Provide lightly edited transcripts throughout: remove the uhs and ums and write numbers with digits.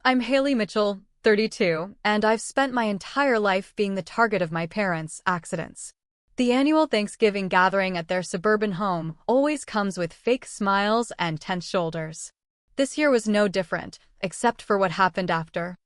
I'm Haley Mitchell, 32, and I've spent my entire life being the target of my parents' accidents. The annual Thanksgiving gathering at their suburban home always comes with fake smiles and tense shoulders. This year was no different, except for what happened after.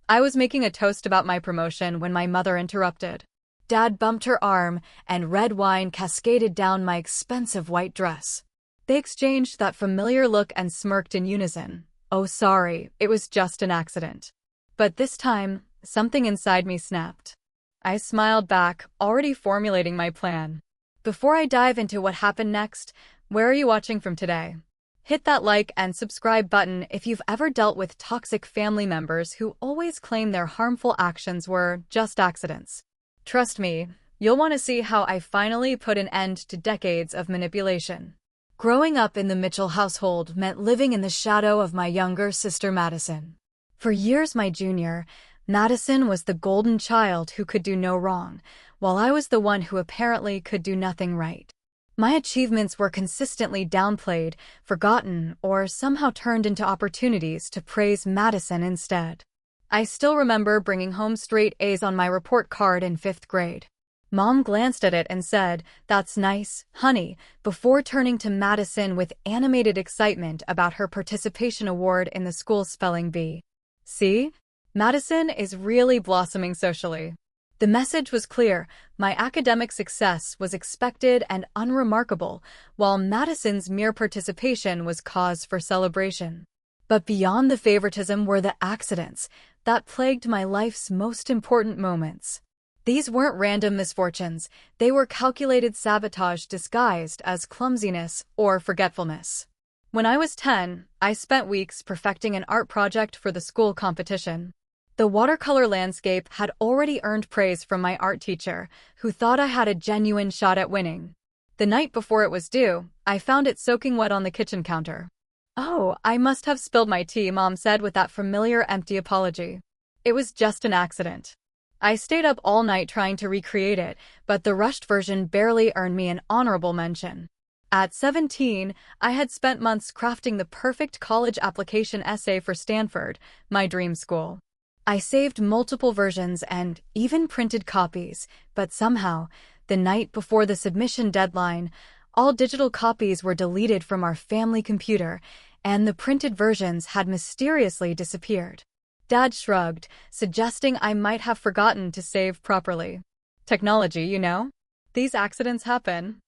I was making a toast about my promotion when my mother interrupted. Dad bumped her arm, and red wine cascaded down my expensive white dress. They exchanged that familiar look and smirked in unison. Oh, sorry, it was just an accident. But this time, something inside me snapped. I smiled back, already formulating my plan. Before I dive into what happened next, where are you watching from today? Hit that like and subscribe button if you've ever dealt with toxic family members who always claim their harmful actions were just accidents. Trust me, you'll want to see how I finally put an end to decades of manipulation. Growing up in the Mitchell household meant living in the shadow of my younger sister Madison. For years my junior, Madison was the golden child who could do no wrong, while I was the one who apparently could do nothing right. My achievements were consistently downplayed, forgotten, or somehow turned into opportunities to praise Madison instead. I still remember bringing home straight A's on my report card in 5th grade. Mom glanced at it and said, "That's nice, honey," before turning to Madison with animated excitement about her participation award in the school spelling bee. See? Madison is really blossoming socially. The message was clear. My academic success was expected and unremarkable, while Madison's mere participation was cause for celebration. But beyond the favoritism were the accidents that plagued my life's most important moments. These weren't random misfortunes, they were calculated sabotage disguised as clumsiness or forgetfulness. When I was 10, I spent weeks perfecting an art project for the school competition. The watercolor landscape had already earned praise from my art teacher, who thought I had a genuine shot at winning. The night before it was due, I found it soaking wet on the kitchen counter. "Oh, I must have spilled my tea," Mom said with that familiar empty apology. It was just an accident. I stayed up all night trying to recreate it, but the rushed version barely earned me an honorable mention. At 17, I had spent months crafting the perfect college application essay for Stanford, my dream school. I saved multiple versions and even printed copies, but somehow, the night before the submission deadline, all digital copies were deleted from our family computer, and the printed versions had mysteriously disappeared. Dad shrugged, suggesting I might have forgotten to save properly. Technology, you know? These accidents happen.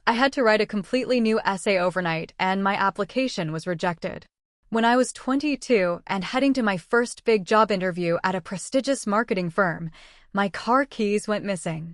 I had to write a completely new essay overnight, and my application was rejected. When I was 22 and heading to my first big job interview at a prestigious marketing firm, my car keys went missing.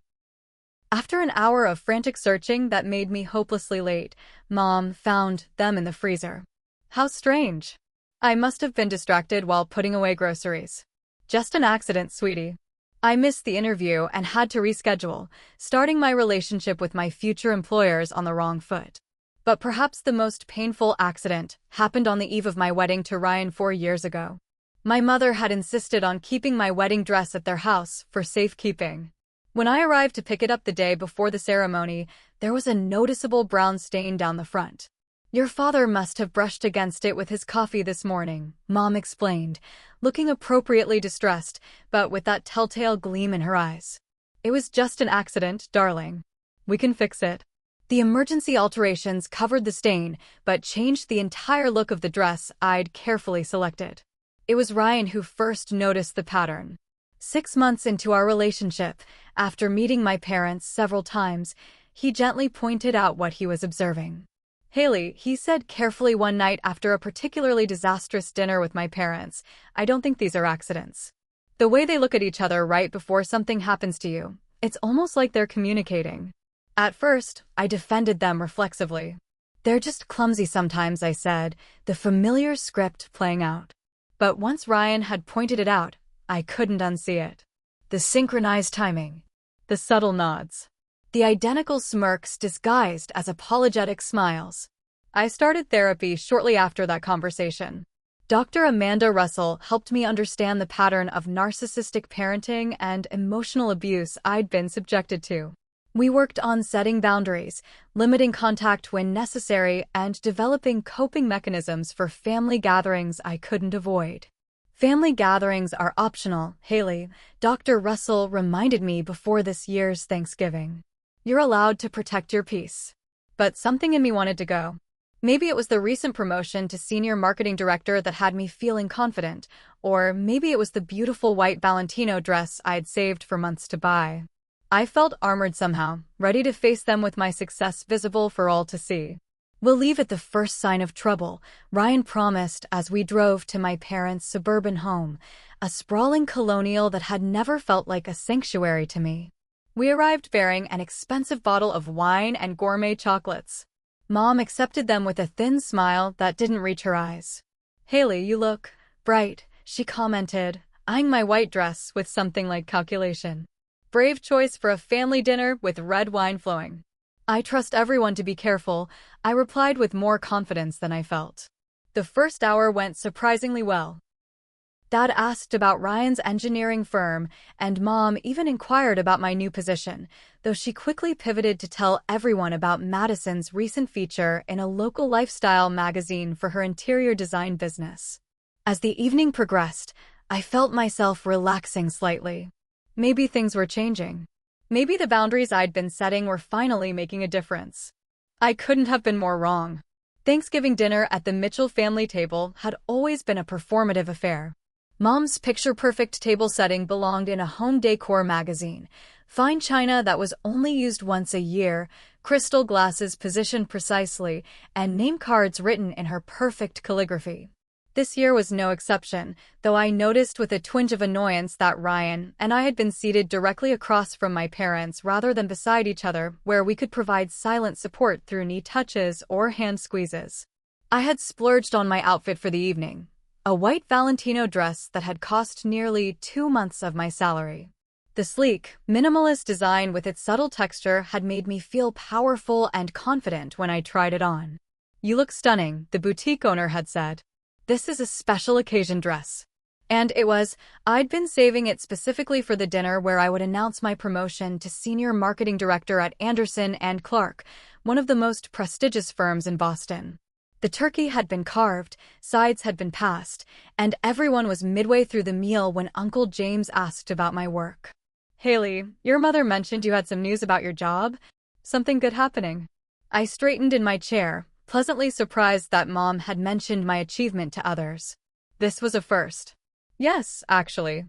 After an hour of frantic searching that made me hopelessly late, Mom found them in the freezer. How strange. I must have been distracted while putting away groceries. Just an accident, sweetie. I missed the interview and had to reschedule, starting my relationship with my future employers on the wrong foot. But perhaps the most painful accident happened on the eve of my wedding to Ryan 4 years ago. My mother had insisted on keeping my wedding dress at their house for safekeeping. When I arrived to pick it up the day before the ceremony, there was a noticeable brown stain down the front. "Your father must have brushed against it with his coffee this morning," Mom explained, looking appropriately distressed, but with that telltale gleam in her eyes. "It was just an accident, darling. We can fix it." The emergency alterations covered the stain, but changed the entire look of the dress I'd carefully selected. It was Ryan who first noticed the pattern. 6 months into our relationship, after meeting my parents several times, he gently pointed out what he was observing. "Haley," he said carefully one night after a particularly disastrous dinner with my parents, "I don't think these are accidents. The way they look at each other right before something happens to you, it's almost like they're communicating." At first, I defended them reflexively. "They're just clumsy sometimes," I said, the familiar script playing out. But once Ryan had pointed it out, I couldn't unsee it. The synchronized timing, the subtle nods, the identical smirks disguised as apologetic smiles. I started therapy shortly after that conversation. Dr. Amanda Russell helped me understand the pattern of narcissistic parenting and emotional abuse I'd been subjected to. We worked on setting boundaries, limiting contact when necessary, and developing coping mechanisms for family gatherings I couldn't avoid. Family gatherings are optional, Haley, Dr. Russell reminded me before this year's Thanksgiving. You're allowed to protect your peace. But something in me wanted to go. Maybe it was the recent promotion to senior marketing director that had me feeling confident, or maybe it was the beautiful white Valentino dress I'd saved for months to buy. I felt armored somehow, ready to face them with my success visible for all to see. "We'll leave at the first sign of trouble," Ryan promised as we drove to my parents' suburban home, a sprawling colonial that had never felt like a sanctuary to me. We arrived bearing an expensive bottle of wine and gourmet chocolates. Mom accepted them with a thin smile that didn't reach her eyes. "Haley, you look bright," she commented, eyeing my white dress with something like calculation. "Brave choice for a family dinner with red wine flowing." "I trust everyone to be careful," I replied with more confidence than I felt. The first hour went surprisingly well. Dad asked about Ryan's engineering firm, and Mom even inquired about my new position, though she quickly pivoted to tell everyone about Madison's recent feature in a local lifestyle magazine for her interior design business. As the evening progressed, I felt myself relaxing slightly. Maybe things were changing. Maybe the boundaries I'd been setting were finally making a difference. I couldn't have been more wrong. Thanksgiving dinner at the Mitchell family table had always been a performative affair. Mom's picture-perfect table setting belonged in a home decor magazine, fine china that was only used once a year, crystal glasses positioned precisely, and name cards written in her perfect calligraphy. This year was no exception, though I noticed with a twinge of annoyance that Ryan and I had been seated directly across from my parents rather than beside each other, where we could provide silent support through knee touches or hand squeezes. I had splurged on my outfit for the evening, a white Valentino dress that had cost nearly 2 months of my salary. The sleek, minimalist design with its subtle texture had made me feel powerful and confident when I tried it on. "You look stunning," the boutique owner had said. "This is a special occasion dress." And it was. I'd been saving it specifically for the dinner where I would announce my promotion to senior marketing director at Anderson & Clark, one of the most prestigious firms in Boston. The turkey had been carved, sides had been passed, and everyone was midway through the meal when Uncle James asked about my work. "Haley, your mother mentioned you had some news about your job? Something good happening?" I straightened in my chair, pleasantly surprised that Mom had mentioned my achievement to others. This was a first. "Yes, actually.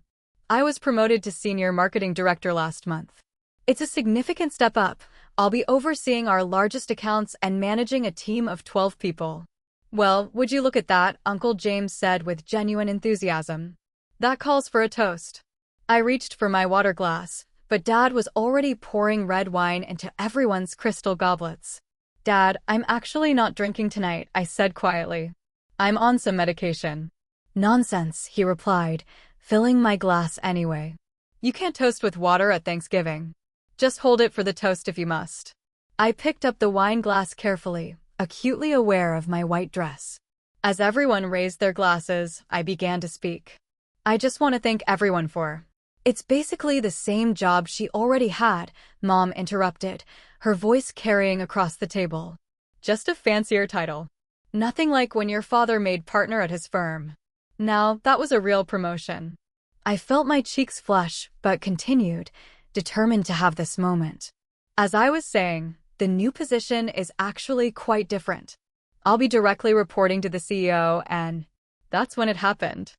I was promoted to senior marketing director last month. It's a significant step up. I'll be overseeing our largest accounts and managing a team of 12 people." "Well, would you look at that," Uncle James said with genuine enthusiasm. "That calls for a toast." I reached for my water glass, but Dad was already pouring red wine into everyone's crystal goblets. "Dad, I'm actually not drinking tonight," I said quietly. "I'm on some medication." "Nonsense," he replied, filling my glass anyway. "You can't toast with water at Thanksgiving. Just hold it for the toast if you must." I picked up the wine glass carefully, acutely aware of my white dress. As everyone raised their glasses, I began to speak. "I just want to thank everyone for—" "It's basically the same job she already had," Mom interrupted, her voice carrying across the table. "Just a fancier title. Nothing like when your father made partner at his firm. Now, that was a real promotion." I felt my cheeks flush, but continued, determined to have this moment. "As I was saying, the new position is actually quite different. I'll be directly reporting to the CEO, and—" That's when it happened.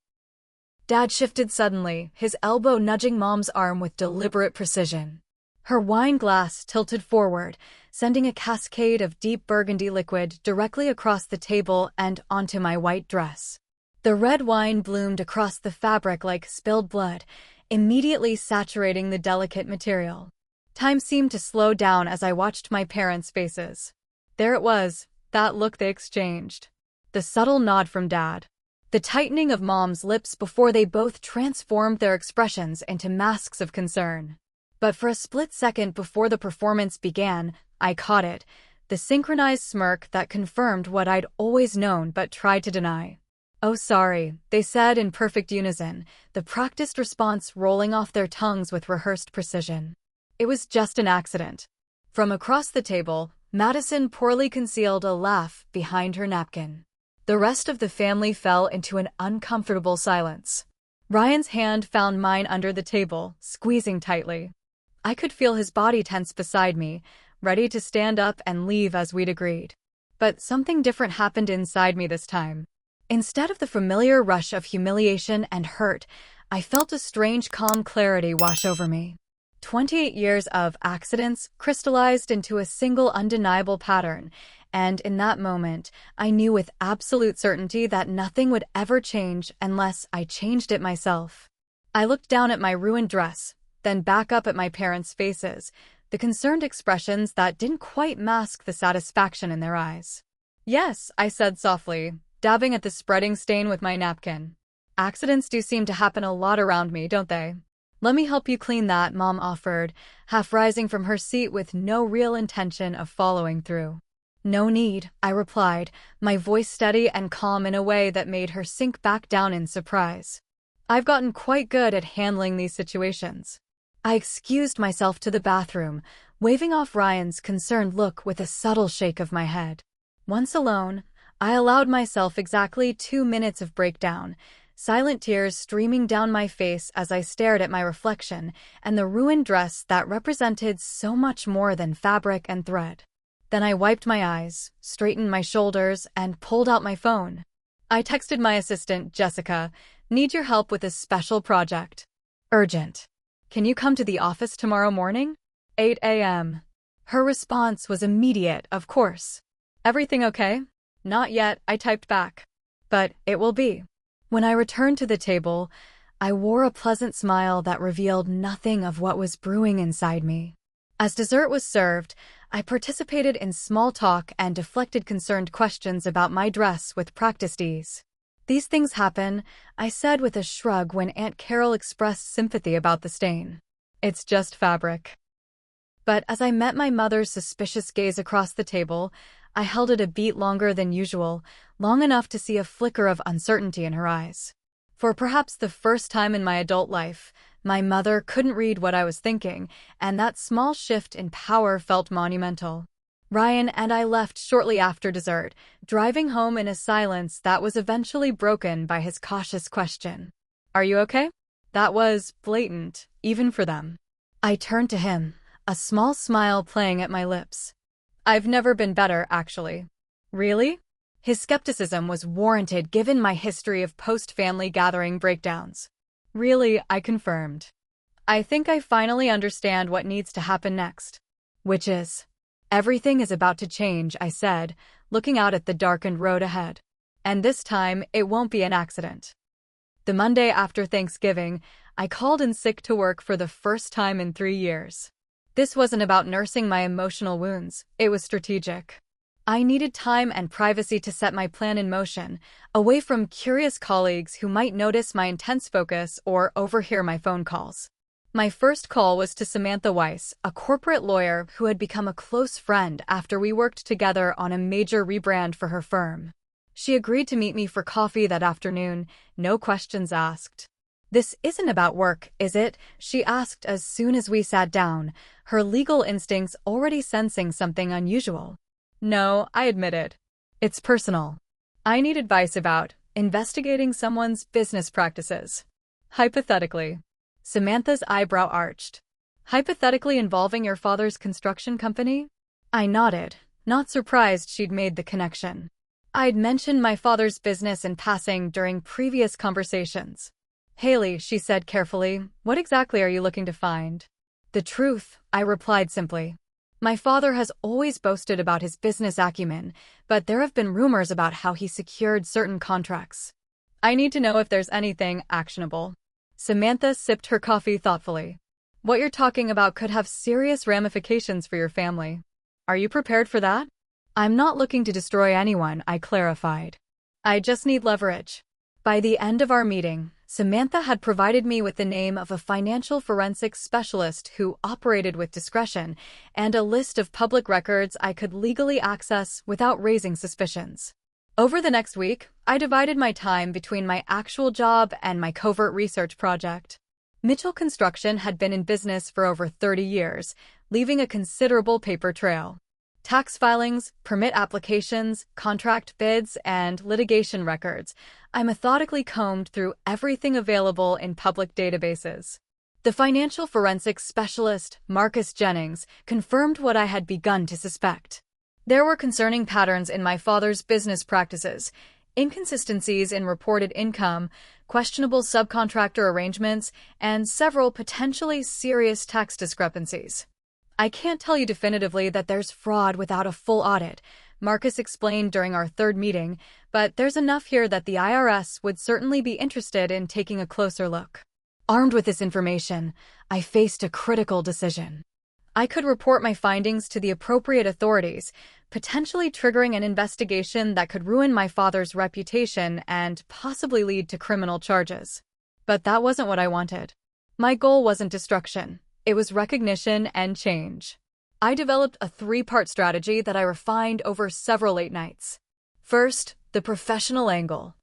Dad shifted suddenly, his elbow nudging Mom's arm with deliberate precision. Her wine glass tilted forward, sending a cascade of deep burgundy liquid directly across the table and onto my white dress. The red wine bloomed across the fabric like spilled blood, immediately saturating the delicate material. Time seemed to slow down as I watched my parents' faces. There it was, that look they exchanged. The subtle nod from Dad. The tightening of Mom's lips before they both transformed their expressions into masks of concern. But for a split second before the performance began, I caught it, the synchronized smirk that confirmed what I'd always known but tried to deny. "Oh, sorry," they said in perfect unison, the practiced response rolling off their tongues with rehearsed precision. "It was just an accident." From across the table, Madison poorly concealed a laugh behind her napkin. The rest of the family fell into an uncomfortable silence. Ryan's hand found mine under the table, squeezing tightly. I could feel his body tense beside me, ready to stand up and leave as we'd agreed. But something different happened inside me this time. Instead of the familiar rush of humiliation and hurt, I felt a strange calm clarity wash over me. 28 years of accidents crystallized into a single undeniable pattern, and in that moment, I knew with absolute certainty that nothing would ever change unless I changed it myself. I looked down at my ruined dress, then back up at my parents' faces, the concerned expressions that didn't quite mask the satisfaction in their eyes. "Yes," I said softly, dabbing at the spreading stain with my napkin. "Accidents do seem to happen a lot around me, don't they?" "Let me help you clean that," Mom offered, half rising from her seat with no real intention of following through. "No need," I replied, my voice steady and calm in a way that made her sink back down in surprise. "I've gotten quite good at handling these situations." I excused myself to the bathroom, waving off Ryan's concerned look with a subtle shake of my head. Once alone, I allowed myself exactly 2 minutes of breakdown, silent tears streaming down my face as I stared at my reflection and the ruined dress that represented so much more than fabric and thread. Then I wiped my eyes, straightened my shoulders, and pulled out my phone. I texted my assistant, Jessica, "Need your help with a special project. Urgent. Can you come to the office tomorrow morning? 8 a.m. Her response was immediate, of course. "Everything okay?" "Not yet," I typed back. "But it will be." When I returned to the table, I wore a pleasant smile that revealed nothing of what was brewing inside me. As dessert was served, I participated in small talk and deflected concerned questions about my dress with practiced ease. "These things happen," I said with a shrug when Aunt Carol expressed sympathy about the stain. "It's just fabric." But as I met my mother's suspicious gaze across the table, I held it a beat longer than usual, long enough to see a flicker of uncertainty in her eyes. For perhaps the first time in my adult life, my mother couldn't read what I was thinking, and that small shift in power felt monumental. Ryan and I left shortly after dessert, driving home in a silence that was eventually broken by his cautious question. "Are you okay?" That was blatant, even for them. I turned to him, a small smile playing at my lips. "I've never been better, actually." "Really?" His skepticism was warranted given my history of post-family gathering breakdowns. "Really," I confirmed. "I think I finally understand what needs to happen next." "Which is?" "Everything is about to change," I said, looking out at the darkened road ahead. "And this time, it won't be an accident." The Monday after Thanksgiving, I called in sick to work for the first time in 3 years. This wasn't about nursing my emotional wounds, it was strategic. I needed time and privacy to set my plan in motion, away from curious colleagues who might notice my intense focus or overhear my phone calls. My first call was to Samantha Weiss, a corporate lawyer who had become a close friend after we worked together on a major rebrand for her firm. She agreed to meet me for coffee that afternoon, no questions asked. "This isn't about work, is it?" she asked as soon as we sat down, her legal instincts already sensing something unusual. "No," I admitted. "It's personal. I need advice about investigating someone's business practices." "Hypothetically." Samantha's eyebrow arched. "Hypothetically involving your father's construction company?" I nodded, not surprised she'd made the connection. I'd mentioned my father's business in passing during previous conversations. "Haley," she said carefully, "what exactly are you looking to find?" "The truth," I replied simply. "My father has always boasted about his business acumen, but there have been rumors about how he secured certain contracts. I need to know if there's anything actionable." Samantha sipped her coffee thoughtfully. "What you're talking about could have serious ramifications for your family. Are you prepared for that?" "I'm not looking to destroy anyone," I clarified. "I just need leverage." By the end of our meeting, Samantha had provided me with the name of a financial forensics specialist who operated with discretion and a list of public records I could legally access without raising suspicions. Over the next week, I divided my time between my actual job and my covert research project. Mitchell Construction had been in business for over 30 years, leaving a considerable paper trail. Tax filings, permit applications, contract bids, and litigation records. I methodically combed through everything available in public databases. The financial forensics specialist, Marcus Jennings, confirmed what I had begun to suspect. There were concerning patterns in my father's business practices, inconsistencies in reported income, questionable subcontractor arrangements, and several potentially serious tax discrepancies. I can't tell you definitively that there's fraud without a full audit, Marcus explained during our third meeting, but there's enough here that the IRS would certainly be interested in taking a closer look. Armed with this information, I faced a critical decision. I could report my findings to the appropriate authorities, potentially triggering an investigation that could ruin my father's reputation and possibly lead to criminal charges. But that wasn't what I wanted. My goal wasn't destruction. It was recognition and change. I developed a three-part strategy that I refined over several late nights. First, the professional angle.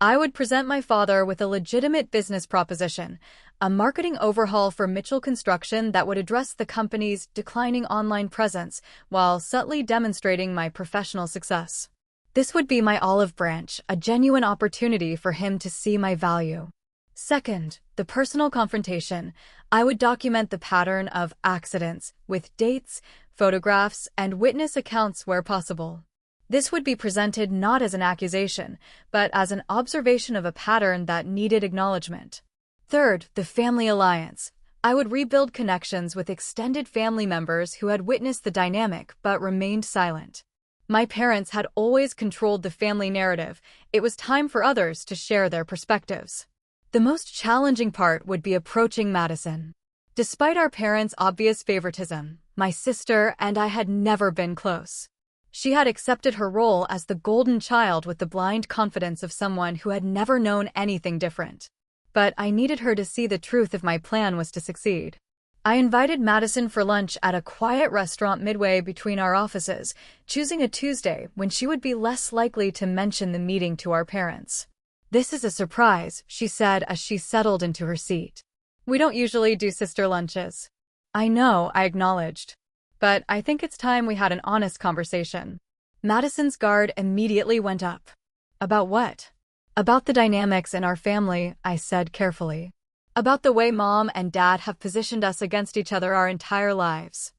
I would present my father with a legitimate business proposition, a marketing overhaul for Mitchell Construction that would address the company's declining online presence while subtly demonstrating my professional success. This would be my olive branch, a genuine opportunity for him to see my value. Second, the personal confrontation. I would document the pattern of accidents with dates, photographs, and witness accounts where possible. This would be presented not as an accusation, but as an observation of a pattern that needed acknowledgement. Third, the family alliance. I would rebuild connections with extended family members who had witnessed the dynamic but remained silent. My parents had always controlled the family narrative. It was time for others to share their perspectives. The most challenging part would be approaching Madison. Despite our parents' obvious favoritism, my sister and I had never been close. She had accepted her role as the golden child with the blind confidence of someone who had never known anything different. But I needed her to see the truth if my plan was to succeed. I invited Madison for lunch at a quiet restaurant midway between our offices, choosing a Tuesday when she would be less likely to mention the meeting to our parents. "This is a surprise," she said as she settled into her seat. "We don't usually do sister lunches." "I know," I acknowledged. "But I think it's time we had an honest conversation." Madison's guard immediately went up. "About what?" "About the dynamics in our family," I said carefully. "About the way Mom and Dad have positioned us against each other our entire lives."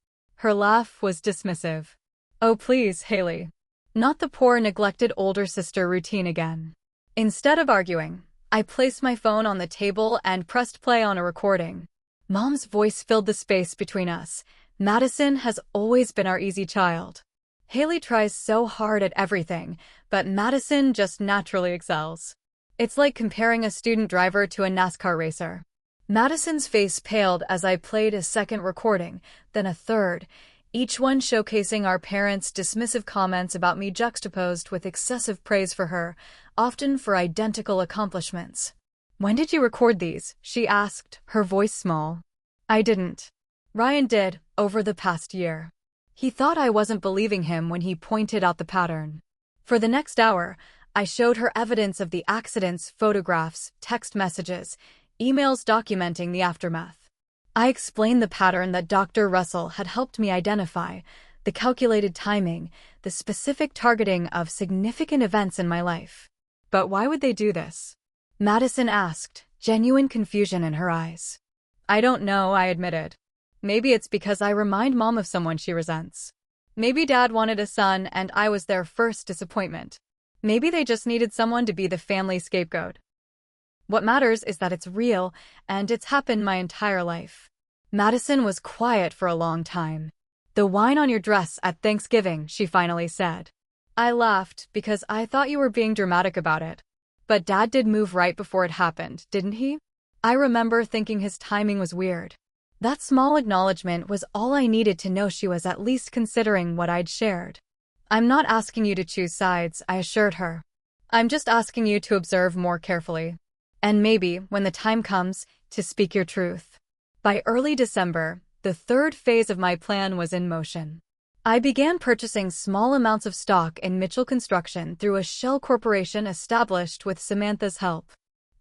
Her laugh was dismissive. "Oh, please, Haley. Not the poor, neglected older sister routine again." Instead of arguing, I placed my phone on the table and pressed play on a recording. Mom's voice filled the space between us. "Madison has always been our easy child. Haley tries so hard at everything, but Madison just naturally excels. It's like comparing a student driver to a NASCAR racer." Madison's face paled as I played a second recording, then a third, each one showcasing our parents' dismissive comments about me juxtaposed with excessive praise for her, often for identical accomplishments. "When did you record these?" she asked, her voice small. "I didn't. Ryan did, over the past year." He thought I wasn't believing him when he pointed out the pattern. For the next hour, I showed her evidence of the accidents, photographs, text messages, emails documenting the aftermath. I explained the pattern that Dr. Russell had helped me identify, the calculated timing, the specific targeting of significant events in my life. "But why would they do this?" Madison asked, genuine confusion in her eyes. "I don't know," I admitted. "Maybe it's because I remind Mom of someone she resents. Maybe Dad wanted a son and I was their first disappointment. Maybe they just needed someone to be the family scapegoat. What matters is that it's real, and it's happened my entire life." Madison was quiet for a long time. "The wine on your dress at Thanksgiving," she finally said. I laughed because I thought you were being dramatic about it. "But Dad did move right before it happened, didn't he?" I remember thinking his timing was weird. That small acknowledgement was all I needed to know she was at least considering what I'd shared. "I'm not asking you to choose sides," I assured her. "I'm just asking you to observe more carefully. And maybe, when the time comes, to speak your truth." By early December, the third phase of my plan was in motion. I began purchasing small amounts of stock in Mitchell Construction through a shell corporation established with Samantha's help.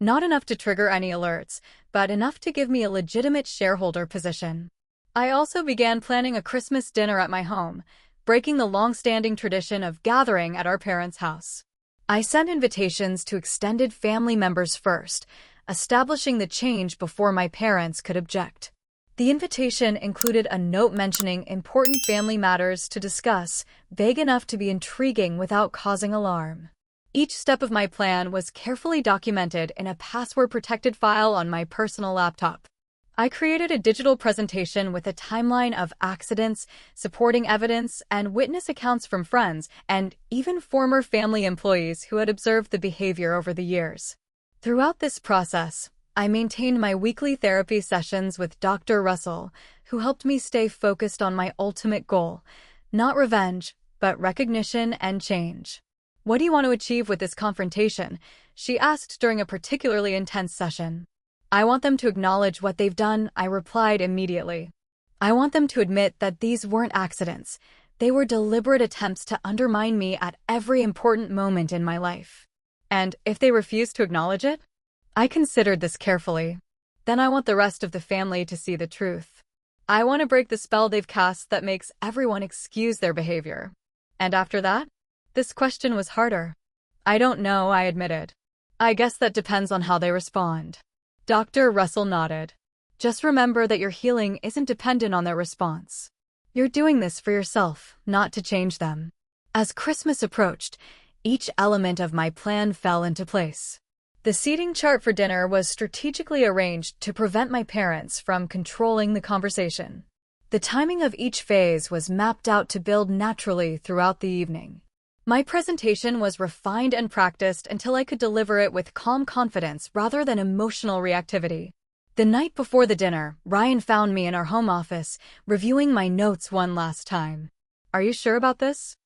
Not enough to trigger any alerts, but enough to give me a legitimate shareholder position. I also began planning a Christmas dinner at my home, breaking the long-standing tradition of gathering at our parents' house. I sent invitations to extended family members first, establishing the change before my parents could object. The invitation included a note mentioning important family matters to discuss, vague enough to be intriguing without causing alarm. Each step of my plan was carefully documented in a password-protected file on my personal laptop. I created a digital presentation with a timeline of accidents, supporting evidence, and witness accounts from friends and even former family employees who had observed the behavior over the years. Throughout this process, I maintained my weekly therapy sessions with Dr. Russell, who helped me stay focused on my ultimate goal, not revenge, but recognition and change. "What do you want to achieve with this confrontation?" she asked during a particularly intense session. "I want them to acknowledge what they've done," I replied immediately. "I want them to admit that these weren't accidents. They were deliberate attempts to undermine me at every important moment in my life. And if they refuse to acknowledge it?" I considered this carefully. "Then I want the rest of the family to see the truth. I want to break the spell they've cast that makes everyone excuse their behavior." And after that? This question was harder. "I don't know," I admitted. "I guess that depends on how they respond." Dr. Russell nodded. "Just remember that your healing isn't dependent on their response. You're doing this for yourself, not to change them." As Christmas approached, each element of my plan fell into place. The seating chart for dinner was strategically arranged to prevent my parents from controlling the conversation. The timing of each phase was mapped out to build naturally throughout the evening. My presentation was refined and practiced until I could deliver it with calm confidence rather than emotional reactivity. The night before the dinner, Ryan found me in our home office, reviewing my notes one last time. "Are you sure about this?"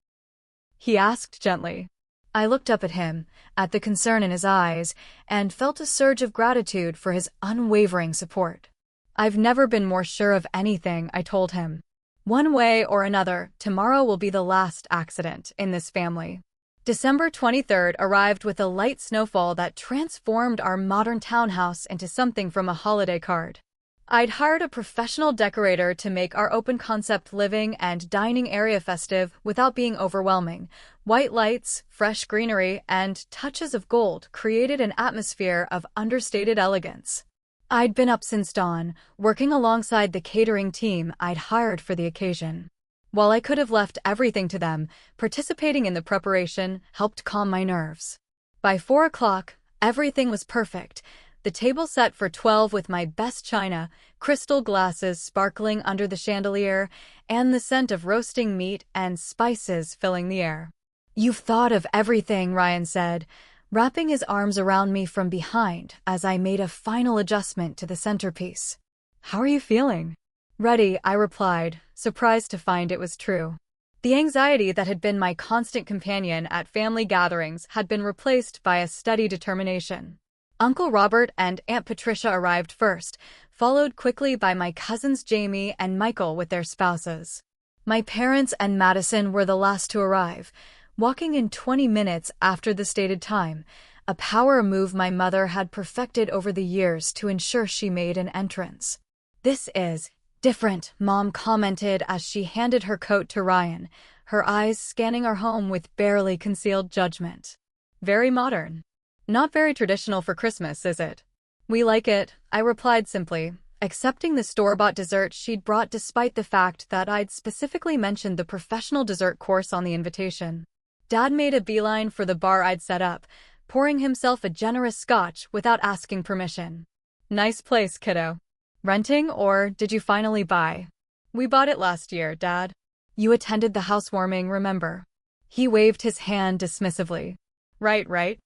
he asked gently. I looked up at him, at the concern in his eyes, and felt a surge of gratitude for his unwavering support. "I've never been more sure of anything," I told him. "One way or another, tomorrow will be the last accident in this family." December 23rd arrived with a light snowfall that transformed our modern townhouse into something from a holiday card. I'd hired a professional decorator to make our open-concept living and dining area festive without being overwhelming. White lights, fresh greenery, and touches of gold created an atmosphere of understated elegance. I'd been up since dawn, working alongside the catering team I'd hired for the occasion. While I could have left everything to them, participating in the preparation helped calm my nerves. By 4 o'clock, everything was perfect. The table set for 12 with my best china, crystal glasses sparkling under the chandelier, and the scent of roasting meat and spices filling the air. "You've thought of everything," Ryan said, wrapping his arms around me from behind as I made a final adjustment to the centerpiece. "How are you feeling?" "Ready," I replied, surprised to find it was true. The anxiety that had been my constant companion at family gatherings had been replaced by a steady determination. Uncle Robert and Aunt Patricia arrived first, followed quickly by my cousins Jamie and Michael with their spouses. My parents and Madison were the last to arrive, walking in 20 minutes after the stated time, a power move my mother had perfected over the years to ensure she made an entrance. "This is different," Mom commented as she handed her coat to Ryan, her eyes scanning our home with barely concealed judgment. "Very modern. Not very traditional for Christmas, is it?" "We like it," I replied simply, accepting the store-bought dessert she'd brought despite the fact that I'd specifically mentioned the professional dessert course on the invitation. Dad made a beeline for the bar I'd set up, pouring himself a generous scotch without asking permission. "Nice place, kiddo. Renting, or did you finally buy?" "We bought it last year, Dad." "You attended the housewarming, remember?" He waved his hand dismissively. Right.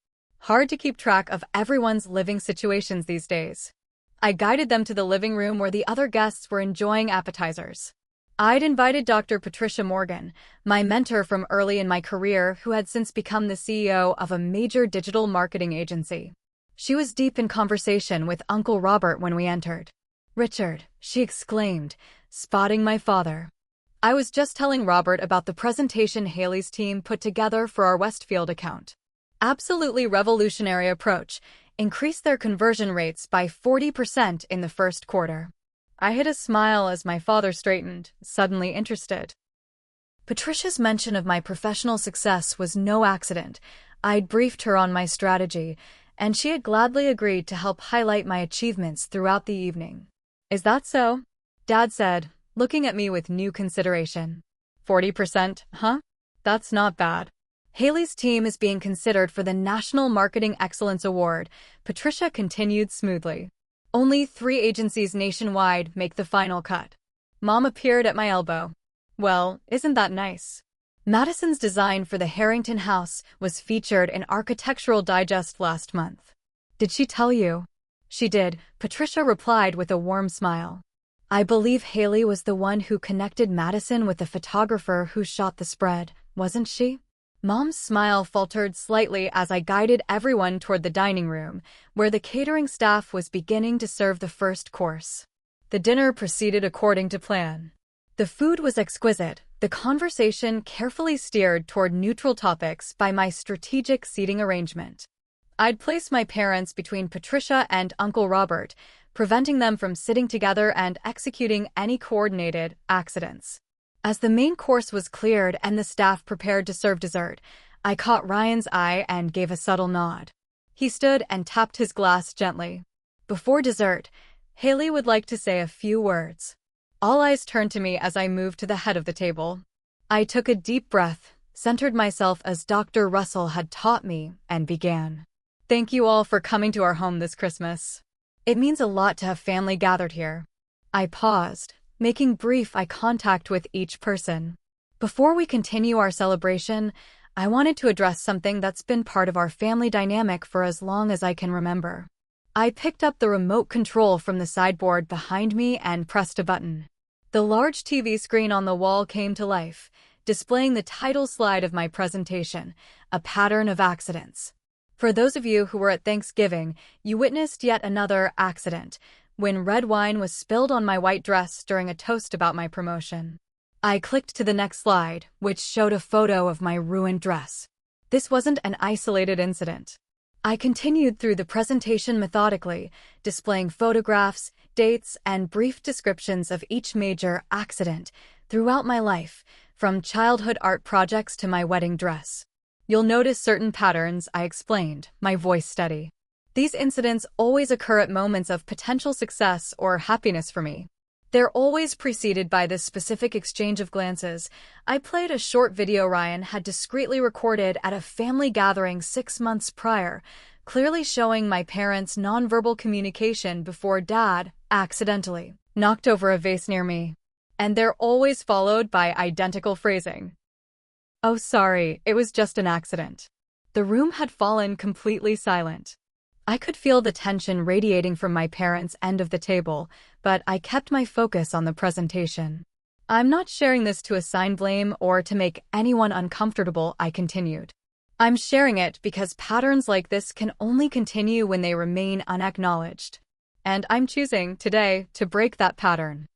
Hard to keep track of everyone's living situations these days." I guided them to the living room where the other guests were enjoying appetizers. I'd invited Dr. Patricia Morgan, my mentor from early in my career who had since become the CEO of a major digital marketing agency. She was deep in conversation with Uncle Robert when we entered. "Richard," she exclaimed, spotting my father. "I was just telling Robert about the presentation Haley's team put together for our Westfield account. Absolutely revolutionary approach. Increased their conversion rates by 40% in the first quarter." I hid a smile as my father straightened, suddenly interested. Patricia's mention of my professional success was no accident. I'd briefed her on my strategy, and she had gladly agreed to help highlight my achievements throughout the evening. Is that so? Dad said, looking at me with new consideration. 40%, huh? That's not bad. Haley's team is being considered for the National Marketing Excellence Award, Patricia continued smoothly. Only 3 agencies nationwide make the final cut. Mom appeared at my elbow. Well, isn't that nice? Madison's design for the Harrington house was featured in Architectural Digest last month. Did she tell you? She did, Patricia replied with a warm smile. I believe Haley was the one who connected Madison with the photographer who shot the spread, wasn't she? Mom's smile faltered slightly as I guided everyone toward the dining room, where the catering staff was beginning to serve the first course. The dinner proceeded according to plan. The food was exquisite, the conversation carefully steered toward neutral topics by my strategic seating arrangement. I'd placed my parents between Patricia and Uncle Robert, preventing them from sitting together and executing any coordinated accidents. As the main course was cleared and the staff prepared to serve dessert, I caught Ryan's eye and gave a subtle nod. He stood and tapped his glass gently. Before dessert, Haley would like to say a few words. All eyes turned to me as I moved to the head of the table. I took a deep breath, centered myself as Dr. Russell had taught me, and began. Thank you all for coming to our home this Christmas. It means a lot to have family gathered here. I paused, making brief eye contact with each person. Before we continue our celebration, I wanted to address something that's been part of our family dynamic for as long as I can remember. I picked up the remote control from the sideboard behind me and pressed a button. The large TV screen on the wall came to life, displaying the title slide of my presentation, A Pattern of Accidents. For those of you who were at Thanksgiving, you witnessed yet another accident, when red wine was spilled on my white dress during a toast about my promotion. I clicked to the next slide, which showed a photo of my ruined dress. This wasn't an isolated incident. I continued through the presentation methodically, displaying photographs, dates, and brief descriptions of each major accident throughout my life, from childhood art projects to my wedding dress. You'll notice certain patterns, I explained, my voice steady. These incidents always occur at moments of potential success or happiness for me. They're always preceded by this specific exchange of glances. I played a short video Ryan had discreetly recorded at a family gathering 6 months prior, clearly showing my parents' nonverbal communication before Dad accidentally knocked over a vase near me. And they're always followed by identical phrasing. Oh, sorry, it was just an accident. The room had fallen completely silent. I could feel the tension radiating from my parents' end of the table, but I kept my focus on the presentation. I'm not sharing this to assign blame or to make anyone uncomfortable, I continued. I'm sharing it because patterns like this can only continue when they remain unacknowledged. And I'm choosing, today, to break that pattern.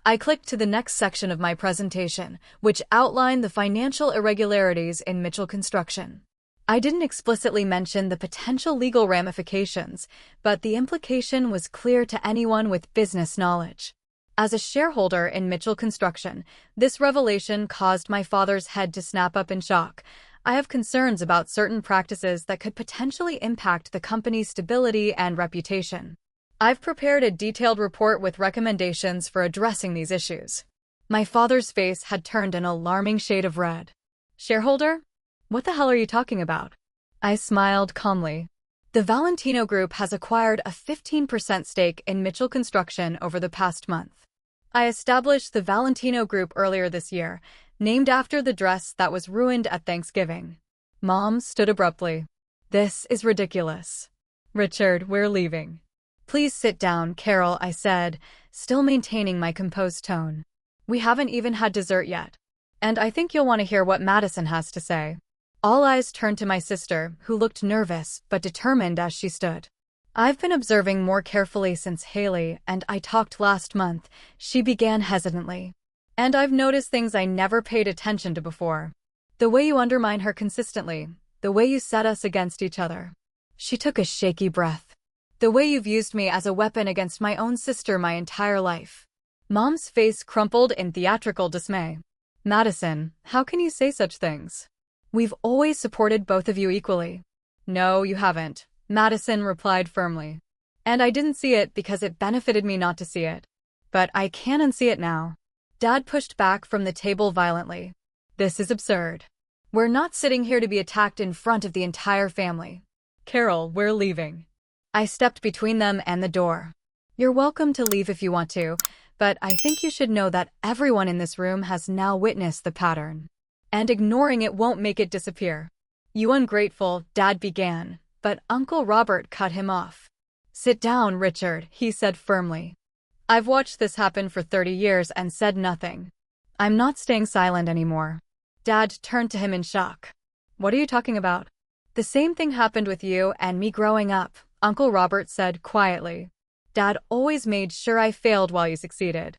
I clicked to the next section of my presentation, which outlined the financial irregularities in Mitchell Construction. I didn't explicitly mention the potential legal ramifications, but the implication was clear to anyone with business knowledge. As a shareholder in Mitchell Construction, this revelation caused my father's head to snap up in shock. I have concerns about certain practices that could potentially impact the company's stability and reputation. I've prepared a detailed report with recommendations for addressing these issues. My father's face had turned an alarming shade of red. Shareholder? What the hell are you talking about? I smiled calmly. The Valentino Group has acquired a 15% stake in Mitchell Construction over the past month. I established the Valentino Group earlier this year, named after the dress that was ruined at Thanksgiving. Mom stood abruptly. This is ridiculous. Richard, we're leaving. Please sit down, Carol, I said, still maintaining my composed tone. We haven't even had dessert yet. And I think you'll want to hear what Madison has to say. All eyes turned to my sister, who looked nervous but determined as she stood. I've been observing more carefully since Haley and I talked last month, she began hesitantly. And I've noticed things I never paid attention to before. The way you undermine her consistently, the way you set us against each other. She took a shaky breath. The way you've used me as a weapon against my own sister my entire life. Mom's face crumpled in theatrical dismay. Madison, how can you say such things? We've always supported both of you equally. No, you haven't, Madison replied firmly. And I didn't see it because it benefited me not to see it. But I can unsee it now. Dad pushed back from the table violently. This is absurd. We're not sitting here to be attacked in front of the entire family. Carol, we're leaving. I stepped between them and the door. You're welcome to leave if you want to, but I think you should know that everyone in this room has now witnessed the pattern. And ignoring it won't make it disappear. You ungrateful, Dad began, but Uncle Robert cut him off. Sit down, Richard, he said firmly. I've watched this happen for 30 years and said nothing. I'm not staying silent anymore. Dad turned to him in shock. What are you talking about? The same thing happened with you and me growing up, Uncle Robert said quietly. Dad always made sure I failed while you succeeded.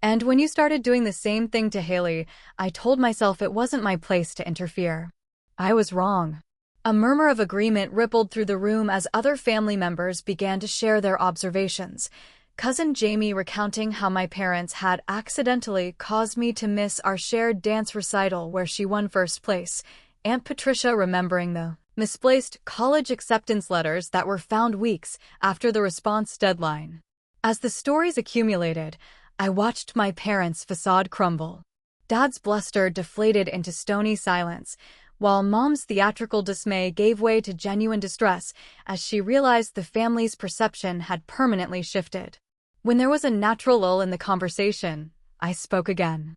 And when you started doing the same thing to Haley, I told myself it wasn't my place to interfere. I was wrong. A murmur of agreement rippled through the room as other family members began to share their observations. Cousin Jamie recounting how my parents had accidentally caused me to miss our shared dance recital where she won first place. Aunt Patricia remembering the misplaced college acceptance letters that were found weeks after the response deadline. As the stories accumulated, I watched my parents' facade crumble. Dad's bluster deflated into stony silence, while Mom's theatrical dismay gave way to genuine distress as she realized the family's perception had permanently shifted. When there was a natural lull in the conversation, I spoke again.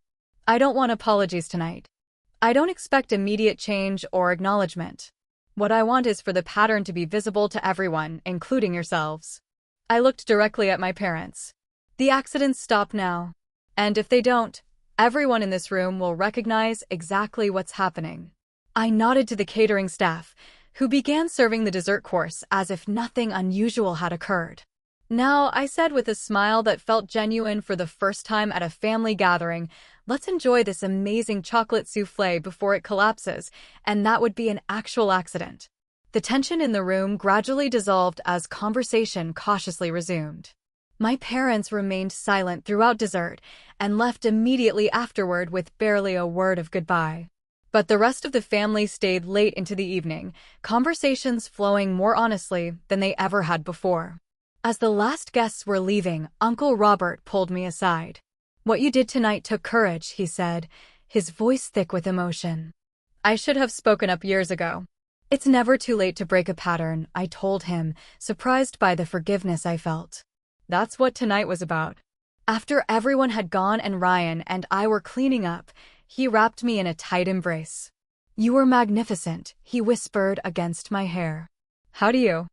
I don't want apologies tonight. I don't expect immediate change or acknowledgement. What I want is for the pattern to be visible to everyone, including yourselves. I looked directly at my parents. The accidents stop now. And if they don't, everyone in this room will recognize exactly what's happening. I nodded to the catering staff, who began serving the dessert course as if nothing unusual had occurred. Now, I said with a smile that felt genuine for the first time at a family gathering, let's enjoy this amazing chocolate soufflé before it collapses, and that would be an actual accident. The tension in the room gradually dissolved as conversation cautiously resumed. My parents remained silent throughout dessert and left immediately afterward with barely a word of goodbye. But the rest of the family stayed late into the evening, conversations flowing more honestly than they ever had before. As the last guests were leaving, Uncle Robert pulled me aside. What you did tonight took courage, he said, his voice thick with emotion. I should have spoken up years ago. It's never too late to break a pattern, I told him, surprised by the forgiveness I felt. That's what tonight was about. After everyone had gone and Ryan and I were cleaning up, he wrapped me in a tight embrace. You were magnificent, he whispered against my hair. How do you?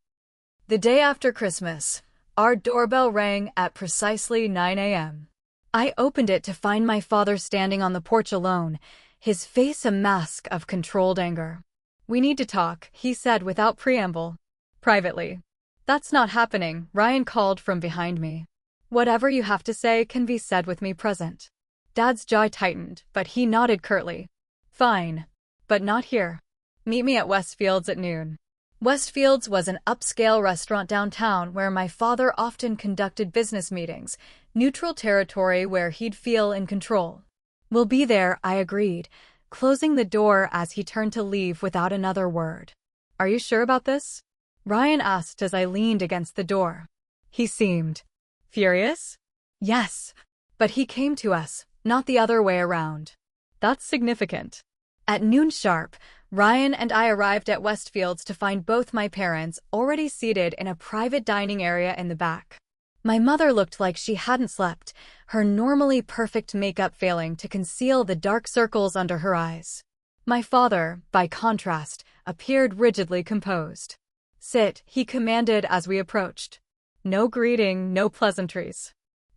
The day after Christmas, our doorbell rang at precisely 9 a.m. I opened it to find my father standing on the porch alone, his face a mask of controlled anger. We need to talk, he said without preamble. Privately. That's not happening, Ryan called from behind me. Whatever you have to say can be said with me present. Dad's jaw tightened, but he nodded curtly. Fine. But not here. Meet me at Westfields at noon. Westfields was an upscale restaurant downtown where my father often conducted business meetings, neutral territory where he'd feel in control. We'll be there, I agreed, closing the door as he turned to leave without another word. Are you sure about this? Ryan asked as I leaned against the door. He seemed furious? Yes. But he came to us, not the other way around. That's significant. At noon sharp, Ryan and I arrived at Westfields to find both my parents already seated in a private dining area in the back. My mother looked like she hadn't slept, her normally perfect makeup failing to conceal the dark circles under her eyes. My father, by contrast, appeared rigidly composed. Sit, he commanded as we approached. No greeting, no pleasantries.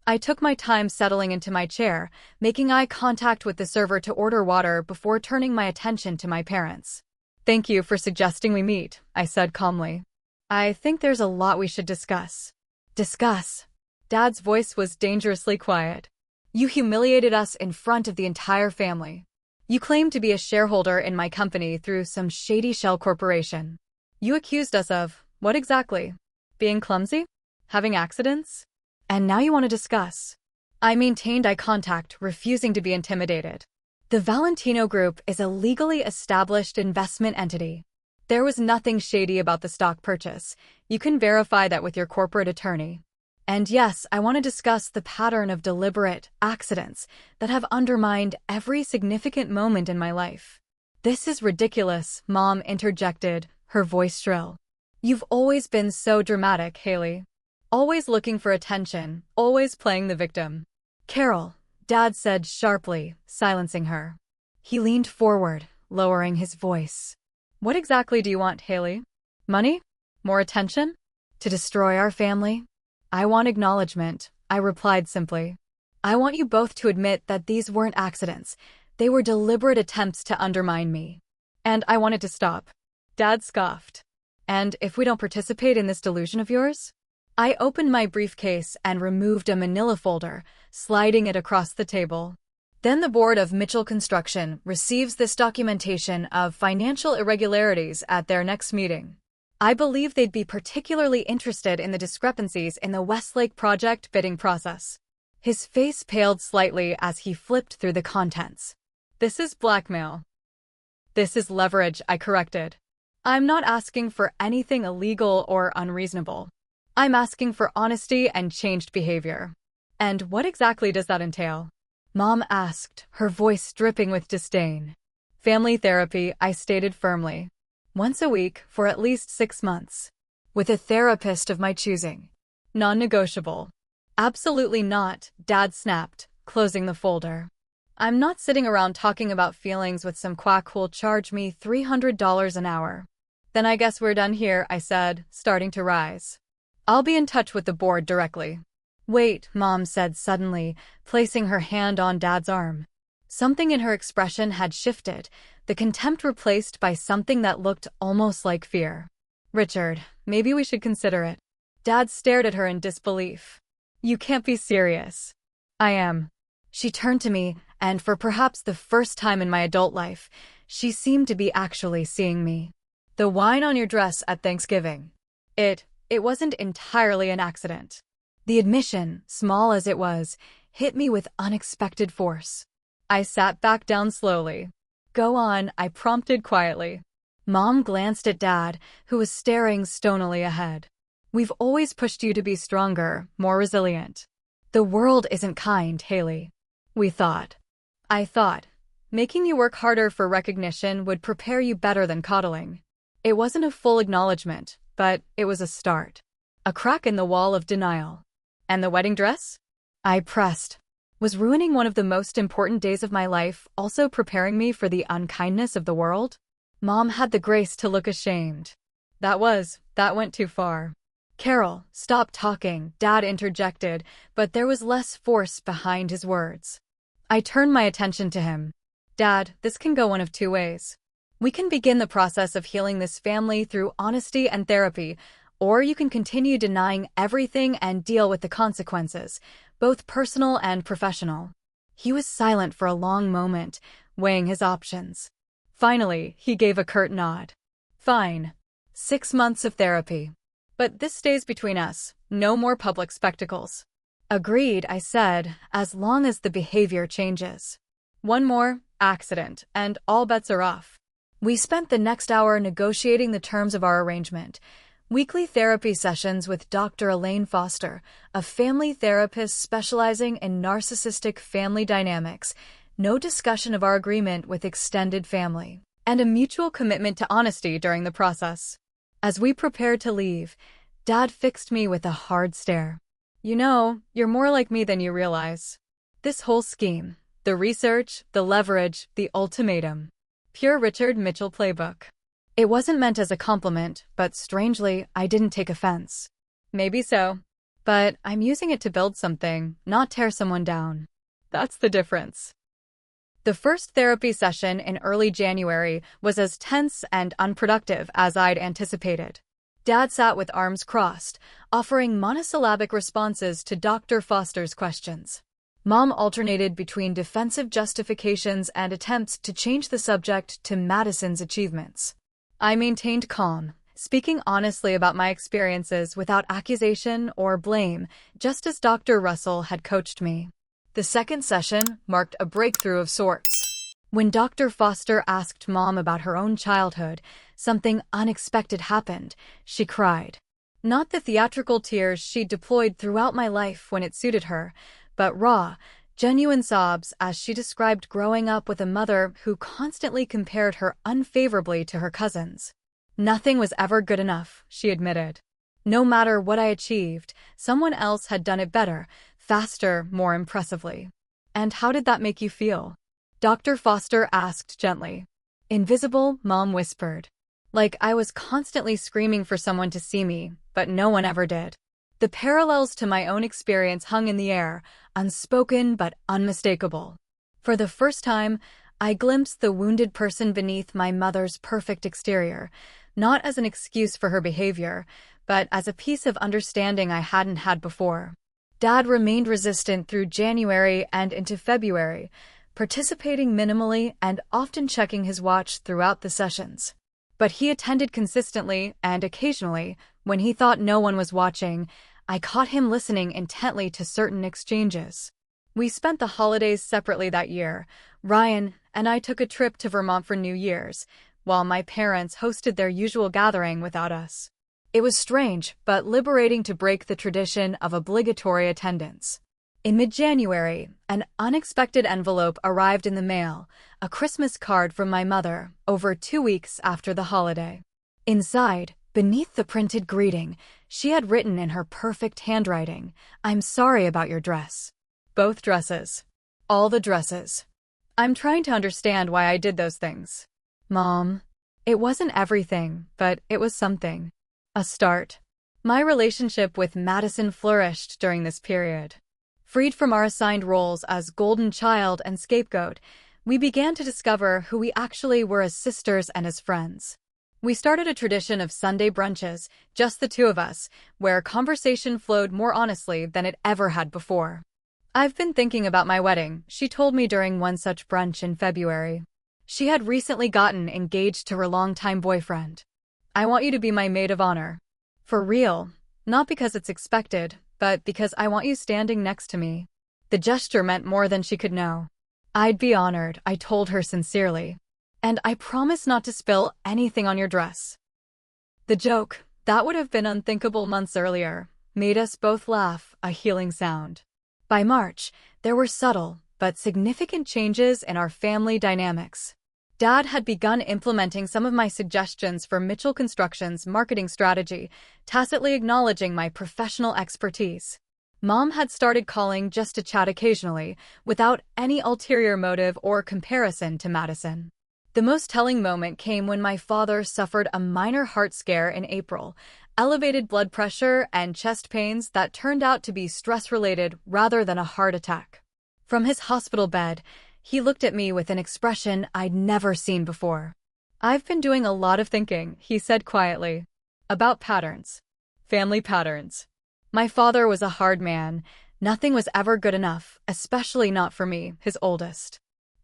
I took my time settling into my chair, making eye contact with the server to order water before turning my attention to my parents. Thank you for suggesting we meet, I said calmly. I think there's a lot we should discuss. Discuss? Dad's voice was dangerously quiet. You humiliated us in front of the entire family. You claimed to be a shareholder in my company through some shady shell corporation. You accused us of, what exactly? Being clumsy? Having accidents? And now you want to discuss. I maintained eye contact, refusing to be intimidated. The Valentino Group is a legally established investment entity. There was nothing shady about the stock purchase. You can verify that with your corporate attorney. And yes, I want to discuss the pattern of deliberate accidents that have undermined every significant moment in my life. This is ridiculous, Mom interjected, her voice shrill. You've always been so dramatic, Haley. Always looking for attention, always playing the victim. Carol, Dad said sharply, silencing her. He leaned forward, lowering his voice. What exactly do you want, Haley? Money? More attention? To destroy our family? I want acknowledgement, I replied simply. I want you both to admit that these weren't accidents. They were deliberate attempts to undermine me. And I want it to stop. Dad scoffed. And if we don't participate in this delusion of yours? I opened my briefcase and removed a manila folder, sliding it across the table. Then the board of Mitchell Construction receives this documentation of financial irregularities at their next meeting. I believe they'd be particularly interested in the discrepancies in the Westlake project bidding process. His face paled slightly as he flipped through the contents. This is blackmail. This is leverage, I corrected. I'm not asking for anything illegal or unreasonable. I'm asking for honesty and changed behavior. And what exactly does that entail? Mom asked, her voice dripping with disdain. Family therapy, I stated firmly. Once a week for at least 6 months. With a therapist of my choosing. Non-negotiable. Absolutely not, Dad snapped, closing the folder. I'm not sitting around talking about feelings with some quack who'll charge me $300 an hour. Then I guess we're done here, I said, starting to rise. I'll be in touch with the board directly. Wait, Mom said suddenly, placing her hand on Dad's arm. Something in her expression had shifted, the contempt replaced by something that looked almost like fear. Richard, maybe we should consider it. Dad stared at her in disbelief. You can't be serious. I am. She turned to me, and for perhaps the first time in my adult life, she seemed to be actually seeing me. The wine on your dress at Thanksgiving. It wasn't entirely an accident. The admission, small as it was, hit me with unexpected force. I sat back down slowly. Go on, I prompted quietly. Mom glanced at Dad, who was staring stonily ahead. We've always pushed you to be stronger, more resilient. The world isn't kind, Haley. We thought. I thought. Making you work harder for recognition would prepare you better than coddling. It wasn't a full acknowledgement, but it was a start. A crack in the wall of denial. And the wedding dress? I pressed. Was ruining one of the most important days of my life also preparing me for the unkindness of the world? Mom had the grace to look ashamed. That went too far. Carol, stop talking, Dad interjected, but there was less force behind his words. I turned my attention to him. Dad, this can go one of two ways. We can begin the process of healing this family through honesty and therapy, or you can continue denying everything and deal with the consequences, both personal and professional. He was silent for a long moment, weighing his options. Finally, he gave a curt nod. Fine. 6 months of therapy. But this stays between us. No more public spectacles. Agreed, I said, as long as the behavior changes. One more accident, and all bets are off. We spent the next hour negotiating the terms of our arrangement. Weekly therapy sessions with Dr. Elaine Foster, a family therapist specializing in narcissistic family dynamics, no discussion of our agreement with extended family, and a mutual commitment to honesty during the process. As we prepared to leave, Dad fixed me with a hard stare. You know, you're more like me than you realize. This whole scheme, the research, the leverage, the ultimatum. Pure Richard Mitchell playbook. It wasn't meant as a compliment, but strangely, I didn't take offense. Maybe so. But I'm using it to build something, not tear someone down. That's the difference. The first therapy session in early January was as tense and unproductive as I'd anticipated. Dad sat with arms crossed, offering monosyllabic responses to Dr. Foster's questions. Mom alternated between defensive justifications and attempts to change the subject to Madison's achievements. I maintained calm, speaking honestly about my experiences without accusation or blame, just as Dr. Russell had coached me. The second session marked a breakthrough of sorts. When Dr. Foster asked Mom about her own childhood, something unexpected happened. She cried. Not the theatrical tears she'd deployed throughout my life when it suited her, but raw, genuine sobs as she described growing up with a mother who constantly compared her unfavorably to her cousins. Nothing was ever good enough, she admitted. No matter what I achieved, someone else had done it better, faster, more impressively. And how did that make you feel? Dr. Foster asked gently. Invisible, Mom whispered. Like I was constantly screaming for someone to see me, but no one ever did. The parallels to my own experience hung in the air, unspoken but unmistakable. For the first time, I glimpsed the wounded person beneath my mother's perfect exterior, not as an excuse for her behavior, but as a piece of understanding I hadn't had before. Dad remained resistant through January and into February, participating minimally and often checking his watch throughout the sessions. But he attended consistently, and occasionally, when he thought no one was watching, I caught him listening intently to certain exchanges. We spent the holidays separately that year. Ryan and I took a trip to Vermont for New Year's, while my parents hosted their usual gathering without us. It was strange, but liberating to break the tradition of obligatory attendance. In mid-January, an unexpected envelope arrived in the mail, a Christmas card from my mother, over 2 weeks after the holiday. Inside, beneath the printed greeting, she had written in her perfect handwriting, "I'm sorry about your dress." Both dresses. All the dresses. I'm trying to understand why I did those things. Mom. It wasn't everything, but it was something. A start. My relationship with Madison flourished during this period. Freed from our assigned roles as golden child and scapegoat, we began to discover who we actually were as sisters and as friends. We started a tradition of Sunday brunches, just the two of us, where conversation flowed more honestly than it ever had before. I've been thinking about my wedding, she told me during one such brunch in February. She had recently gotten engaged to her longtime boyfriend. I want you to be my maid of honor. For real, not because it's expected, but because I want you standing next to me. The gesture meant more than she could know. I'd be honored, I told her sincerely. And I promise not to spill anything on your dress. The joke, that would have been unthinkable months earlier, made us both laugh, a healing sound. By March, there were subtle, but significant changes in our family dynamics. Dad had begun implementing some of my suggestions for Mitchell Construction's marketing strategy, tacitly acknowledging my professional expertise. Mom had started calling just to chat occasionally, without any ulterior motive or comparison to Madison. The most telling moment came when my father suffered a minor heart scare in April, elevated blood pressure and chest pains that turned out to be stress-related rather than a heart attack. From his hospital bed, he looked at me with an expression I'd never seen before. I've been doing a lot of thinking, he said quietly. About patterns. Family patterns. My father was a hard man. Nothing was ever good enough, especially not for me, his oldest.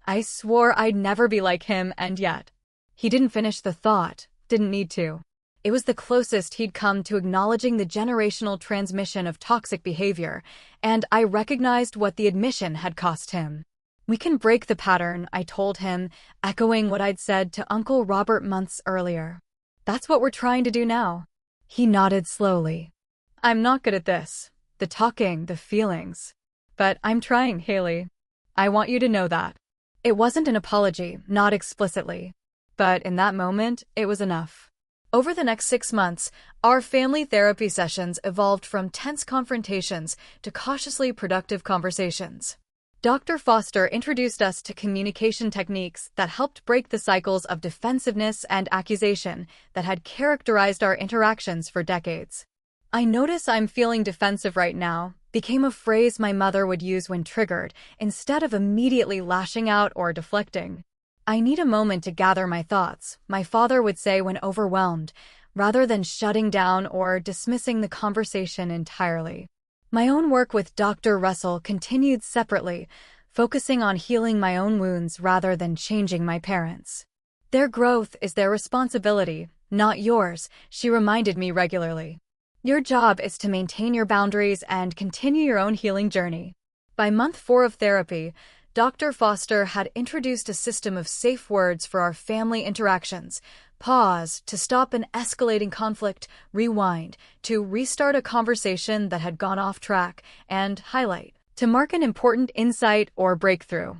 I swore I'd never be like him, and yet. He didn't finish the thought, didn't need to. It was the closest he'd come to acknowledging the generational transmission of toxic behavior, and I recognized what the admission had cost him. We can break the pattern, I told him, echoing what I'd said to Uncle Robert months earlier. That's what we're trying to do now. He nodded slowly. I'm not good at this. The talking, the feelings. But I'm trying, Haley. I want you to know that. It wasn't an apology, not explicitly. But in that moment, it was enough. Over the next 6 months, our family therapy sessions evolved from tense confrontations to cautiously productive conversations. Dr. Foster introduced us to communication techniques that helped break the cycles of defensiveness and accusation that had characterized our interactions for decades. I notice I'm feeling defensive right now became a phrase my mother would use when triggered, instead of immediately lashing out or deflecting. I need a moment to gather my thoughts, my father would say when overwhelmed, rather than shutting down or dismissing the conversation entirely. My own work with Dr. Russell continued separately, focusing on healing my own wounds rather than changing my parents. Their growth is their responsibility, not yours, she reminded me regularly. Your job is to maintain your boundaries and continue your own healing journey. By month 4 of therapy, Dr. Foster had introduced a system of safe words for our family interactions. Pause to stop an escalating conflict, rewind to restart a conversation that had gone off track, and highlight to mark an important insight or breakthrough.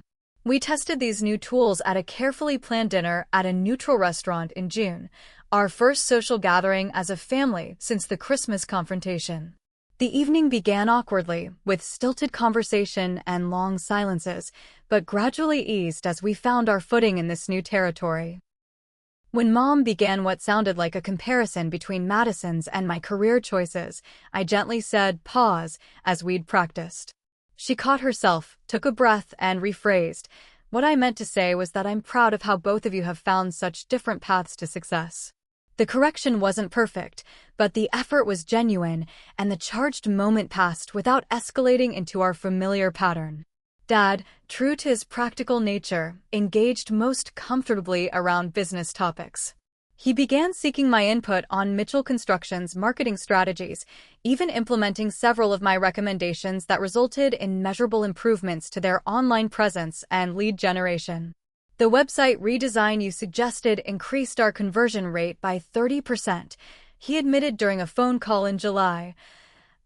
We tested these new tools at a carefully planned dinner at a neutral restaurant in June, our first social gathering as a family since the Christmas confrontation. The evening began awkwardly, with stilted conversation and long silences, but gradually eased as we found our footing in this new territory. When Mom began what sounded like a comparison between Madison's and my career choices, I gently said, "Pause," as we'd practiced. She caught herself, took a breath, and rephrased. What I meant to say was that I'm proud of how both of you have found such different paths to success. The correction wasn't perfect, but the effort was genuine, and the charged moment passed without escalating into our familiar pattern. Dad, true to his practical nature, engaged most comfortably around business topics. He began seeking my input on Mitchell Construction's marketing strategies, even implementing several of my recommendations that resulted in measurable improvements to their online presence and lead generation. The website redesign you suggested increased our conversion rate by 30%, he admitted during a phone call in July,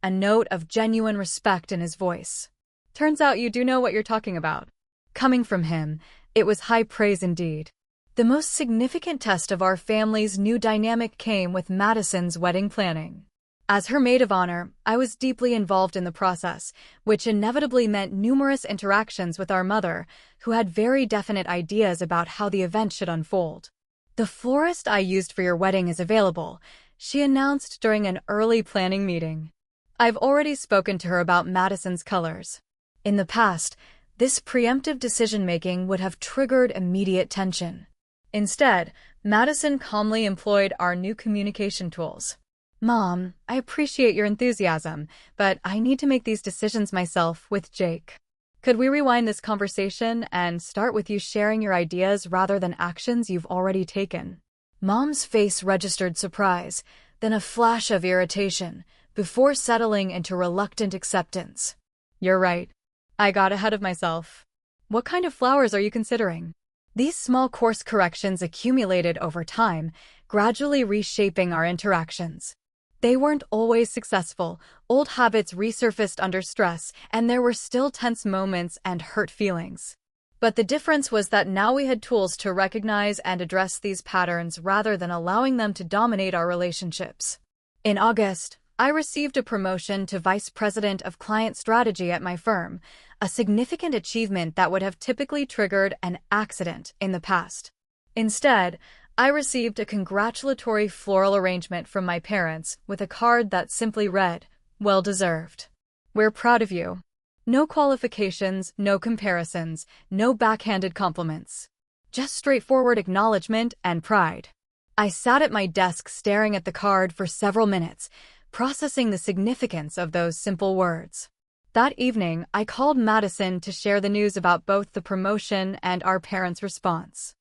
a note of genuine respect in his voice. Turns out you do know what you're talking about. Coming from him, it was high praise indeed. The most significant test of our family's new dynamic came with Madison's wedding planning. As her maid of honor, I was deeply involved in the process, which inevitably meant numerous interactions with our mother, who had very definite ideas about how the event should unfold. "The florist I used for your wedding is available," she announced during an early planning meeting. I've already spoken to her about Madison's colors. In the past, this preemptive decision-making would have triggered immediate tension. Instead, Madison calmly employed our new communication tools. "Mom, I appreciate your enthusiasm, but I need to make these decisions myself with Jake. Could we rewind this conversation and start with you sharing your ideas rather than actions you've already taken?" Mom's face registered surprise, then a flash of irritation, before settling into reluctant acceptance. "You're right. I got ahead of myself. What kind of flowers are you considering?" These small course corrections accumulated over time, gradually reshaping our interactions. They weren't always successful, old habits resurfaced under stress, and there were still tense moments and hurt feelings. But the difference was that now we had tools to recognize and address these patterns rather than allowing them to dominate our relationships. In August, I received a promotion to Vice President of Client Strategy at my firm, a significant achievement that would have typically triggered an accident in the past. Instead, I received a congratulatory floral arrangement from my parents with a card that simply read, "Well deserved. We're proud of you." No qualifications, no comparisons, no backhanded compliments. Just straightforward acknowledgement and pride. I sat at my desk staring at the card for several minutes, processing the significance of those simple words. That evening, I called Madison to share the news about both the promotion and our parents' response.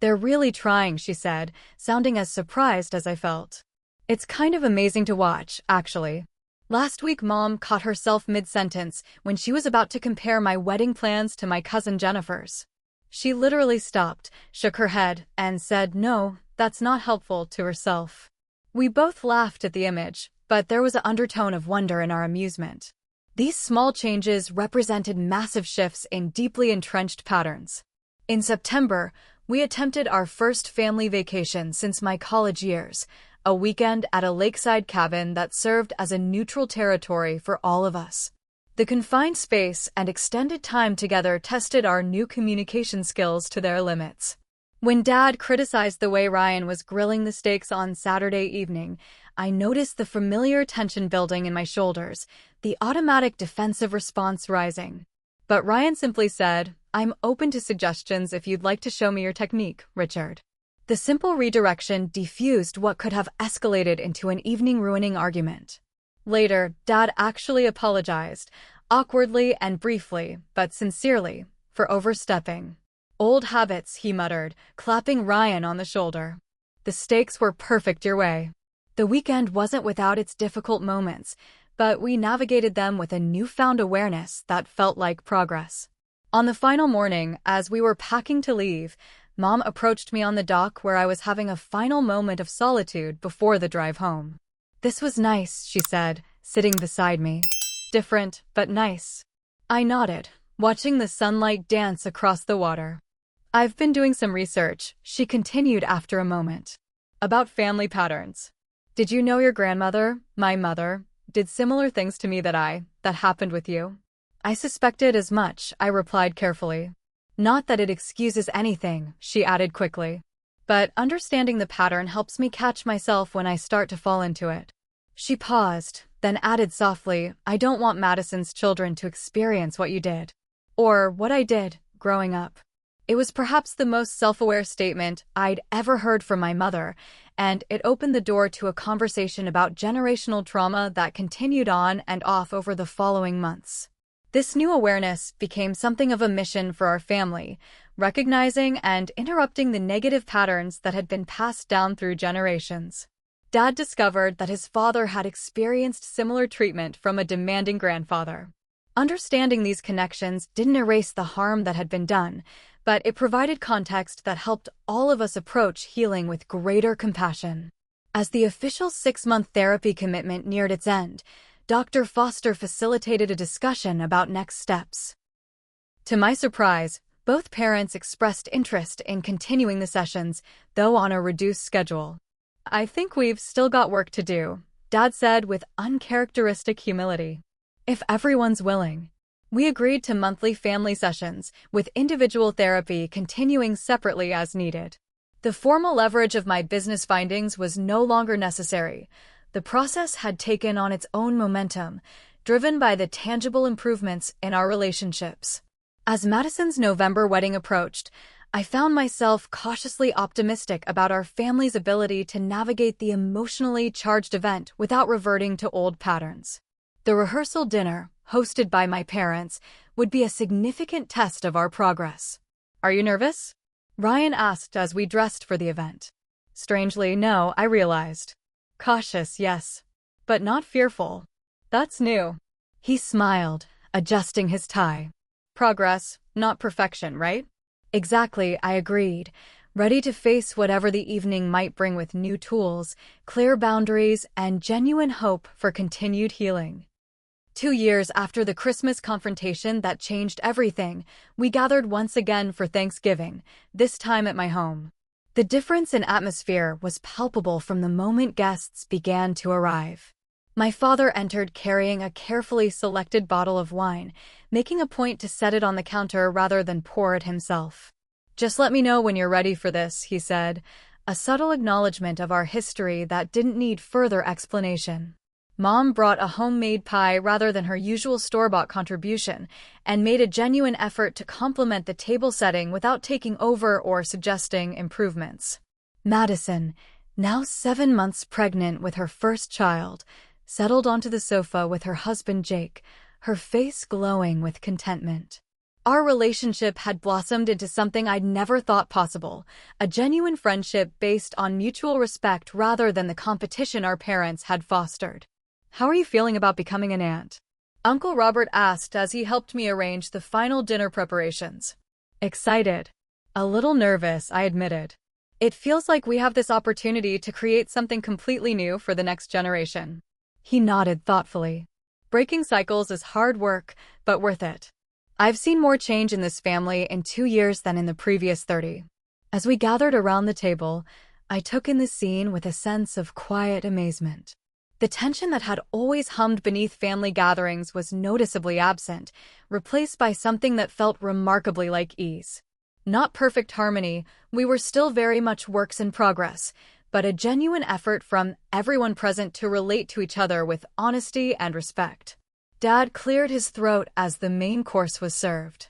"They're really trying," she said, sounding as surprised as I felt. "It's kind of amazing to watch, actually." Last week, Mom caught herself mid-sentence when she was about to compare my wedding plans to my cousin Jennifer's. She literally stopped, shook her head, and said, "No, that's not helpful," to herself. We both laughed at the image, but there was an undertone of wonder in our amusement. These small changes represented massive shifts in deeply entrenched patterns. In September, we attempted our first family vacation since my college years, a weekend at a lakeside cabin that served as a neutral territory for all of us. The confined space and extended time together tested our new communication skills to their limits. When Dad criticized the way Ryan was grilling the steaks on Saturday evening, I noticed the familiar tension building in my shoulders, the automatic defensive response rising. But Ryan simply said, "I'm open to suggestions if you'd like to show me your technique, Richard." The simple redirection diffused what could have escalated into an evening-ruining argument. Later, Dad actually apologized, awkwardly and briefly, but sincerely, for overstepping. "Old habits," he muttered, clapping Ryan on the shoulder. "The steaks were perfect your way." The weekend wasn't without its difficult moments, but we navigated them with a newfound awareness that felt like progress. On the final morning, as we were packing to leave, Mom approached me on the dock where I was having a final moment of solitude before the drive home. "This was nice," she said, sitting beside me. "Different, but nice." I nodded, watching the sunlight dance across the water. "I've been doing some research," she continued after a moment, "about family patterns. Did you know your grandmother, my mother, did similar things to me that happened with you?" "I suspected as much," I replied carefully. "Not that it excuses anything," she added quickly. "But understanding the pattern helps me catch myself when I start to fall into it." She paused, then added softly, "I don't want Madison's children to experience what you did. Or what I did, growing up." It was perhaps the most self-aware statement I'd ever heard from my mother, and it opened the door to a conversation about generational trauma that continued on and off over the following months. This new awareness became something of a mission for our family, recognizing and interrupting the negative patterns that had been passed down through generations. Dad discovered that his father had experienced similar treatment from a demanding grandfather. Understanding these connections didn't erase the harm that had been done, but it provided context that helped all of us approach healing with greater compassion. As the official 6-month therapy commitment neared its end, Dr. Foster facilitated a discussion about next steps. To my surprise, both parents expressed interest in continuing the sessions, though on a reduced schedule. "I think we've still got work to do," Dad said with uncharacteristic humility. "If everyone's willing." We agreed to monthly family sessions, with individual therapy continuing separately as needed. The formal leverage of my business findings was no longer necessary. The process had taken on its own momentum, driven by the tangible improvements in our relationships. As Madison's November wedding approached, I found myself cautiously optimistic about our family's ability to navigate the emotionally charged event without reverting to old patterns. The rehearsal dinner, hosted by my parents, would be a significant test of our progress. "Are you nervous?" Ryan asked as we dressed for the event. Strangely, no, I realized. Cautious, yes, but not fearful. "That's new." He smiled, adjusting his tie. "Progress, not perfection, right?" "Exactly," I agreed, ready to face whatever the evening might bring with new tools, clear boundaries, and genuine hope for continued healing. 2 years after the Christmas confrontation that changed everything, we gathered once again for Thanksgiving, this time at my home. The difference in atmosphere was palpable from the moment guests began to arrive. My father entered carrying a carefully selected bottle of wine, making a point to set it on the counter rather than pour it himself. "Just let me know when you're ready for this," he said, a subtle acknowledgement of our history that didn't need further explanation. Mom brought a homemade pie rather than her usual store-bought contribution, and made a genuine effort to complement the table setting without taking over or suggesting improvements. Madison, now 7 months pregnant with her first child, settled onto the sofa with her husband Jake, her face glowing with contentment. Our relationship had blossomed into something I'd never thought possible, a genuine friendship based on mutual respect rather than the competition our parents had fostered. "How are you feeling about becoming an aunt?" Uncle Robert asked as he helped me arrange the final dinner preparations. "Excited. A little nervous," I admitted. "It feels like we have this opportunity to create something completely new for the next generation." He nodded thoughtfully. "Breaking cycles is hard work, but worth it. I've seen more change in this family in 2 years than in the previous 30. As we gathered around the table, I took in the scene with a sense of quiet amazement. The tension that had always hummed beneath family gatherings was noticeably absent, replaced by something that felt remarkably like ease. Not perfect harmony, we were still very much works in progress, but a genuine effort from everyone present to relate to each other with honesty and respect. Dad cleared his throat as the main course was served.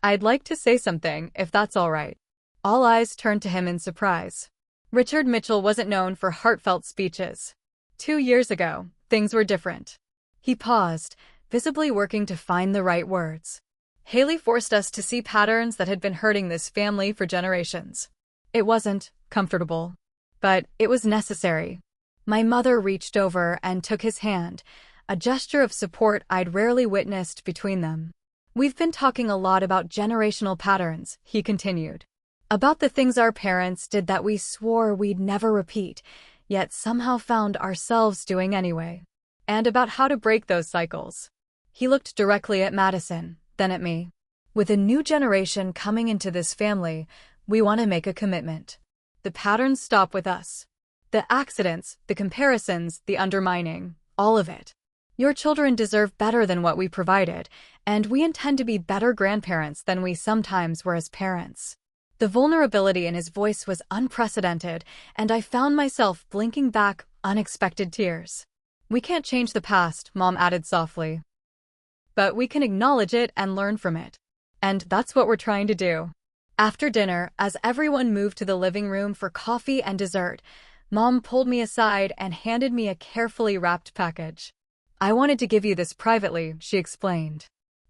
"I'd like to say something, if that's all right." All eyes turned to him in surprise. Richard Mitchell wasn't known for heartfelt speeches. 2 years ago, things were different. He paused, visibly working to find the right words. "Haley forced us to see patterns that had been hurting this family for generations. It wasn't comfortable, but it was necessary." My mother reached over and took his hand, a gesture of support I'd rarely witnessed between them. We've been talking a lot about generational patterns, he continued. About the things our parents did that we swore we'd never repeat, yet somehow found ourselves doing anyway. And about how to break those cycles. He looked directly at Madison, then at me. With a new generation coming into this family, we want to make a commitment. The patterns stop with us. The accidents, the comparisons, the undermining, all of it. Your children deserve better than what we provided, and we intend to be better grandparents than we sometimes were as parents. The vulnerability in his voice was unprecedented, and I found myself blinking back unexpected tears. We can't change the past, Mom added softly. But we can acknowledge it and learn from it. And that's what we're trying to do. After dinner, as everyone moved to the living room for coffee and dessert, Mom pulled me aside and handed me a carefully wrapped package. I wanted to give you this privately, she explained.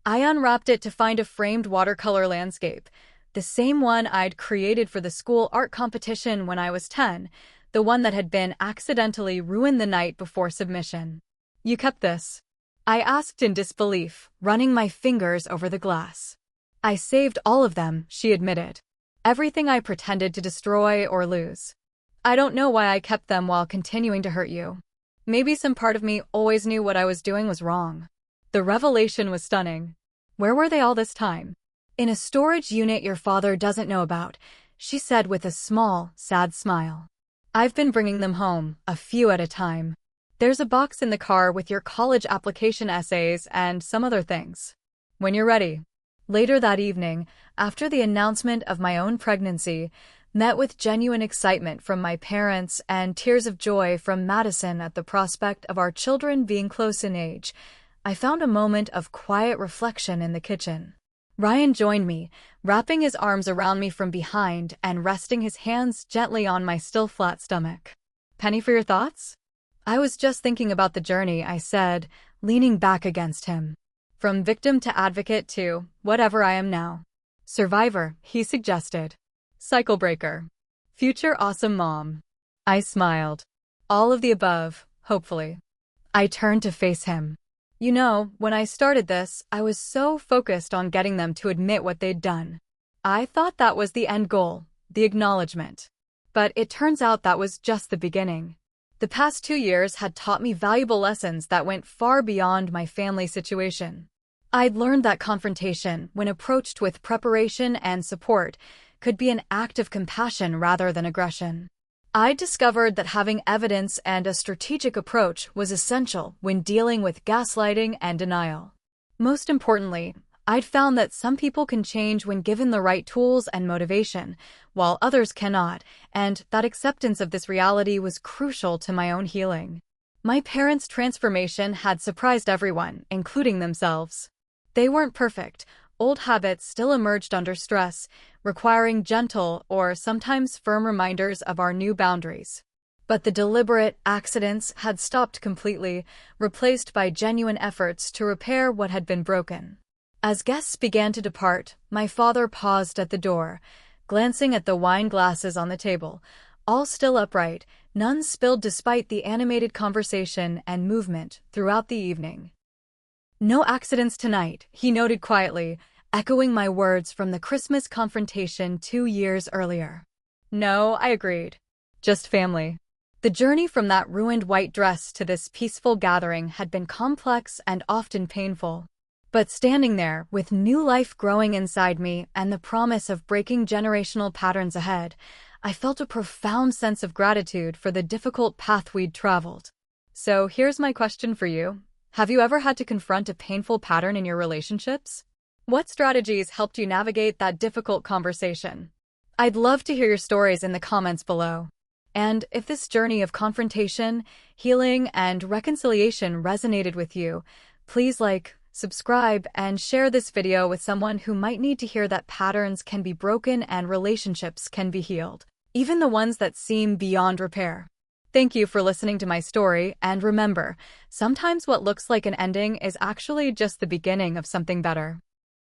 I unwrapped it to find a framed watercolor landscape, the same one I'd created for the school art competition when I was 10, the one that had been accidentally ruined the night before submission. You kept this? I asked in disbelief, running my fingers over the glass. I saved all of them, she admitted. Everything I pretended to destroy or lose. I don't know why I kept them while continuing to hurt you. Maybe some part of me always knew what I was doing was wrong. The revelation was stunning. Where were they all this time? In a storage unit your father doesn't know about, she said with a small, sad smile. I've been bringing them home, a few at a time. There's a box in the car with your college application essays and some other things. When you're ready. Later that evening, after the announcement of my own pregnancy, met with genuine excitement from my parents and tears of joy from Madison at the prospect of our children being close in age, I found a moment of quiet reflection in the kitchen. Ryan joined me, wrapping his arms around me from behind and resting his hands gently on my still flat stomach. Penny for your thoughts? I was just thinking about the journey, I said, leaning back against him. From victim to advocate to whatever I am now. Survivor, he suggested. Cycle breaker. Future awesome mom. I smiled. All of the above, hopefully. I turned to face him. You know, when I started this, I was so focused on getting them to admit what they'd done. I thought that was the end goal, the acknowledgement. But it turns out that was just the beginning. The past 2 years had taught me valuable lessons that went far beyond my family situation. I'd learned that confrontation, when approached with preparation and support, could be an act of compassion rather than aggression. I discovered that having evidence and a strategic approach was essential when dealing with gaslighting and denial. Most importantly, I'd found that some people can change when given the right tools and motivation, while others cannot, and that acceptance of this reality was crucial to my own healing. My parents' transformation had surprised everyone, including themselves. They weren't perfect. Old habits still emerged under stress, requiring gentle or sometimes firm reminders of our new boundaries. But the deliberate accidents had stopped completely, replaced by genuine efforts to repair what had been broken. As guests began to depart, my father paused at the door, glancing at the wine glasses on the table, all still upright, none spilled despite the animated conversation and movement throughout the evening. No accidents tonight, he noted quietly, echoing my words from the Christmas confrontation 2 years earlier. No, I agreed. Just family. The journey from that ruined white dress to this peaceful gathering had been complex and often painful. But standing there, with new life growing inside me and the promise of breaking generational patterns ahead, I felt a profound sense of gratitude for the difficult path we'd traveled. So here's my question for you. Have you ever had to confront a painful pattern in your relationships? What strategies helped you navigate that difficult conversation? I'd love to hear your stories in the comments below. And if this journey of confrontation, healing, and reconciliation resonated with you, please like, subscribe, and share this video with someone who might need to hear that patterns can be broken and relationships can be healed, even the ones that seem beyond repair. Thank you for listening to my story, and remember, sometimes what looks like an ending is actually just the beginning of something better.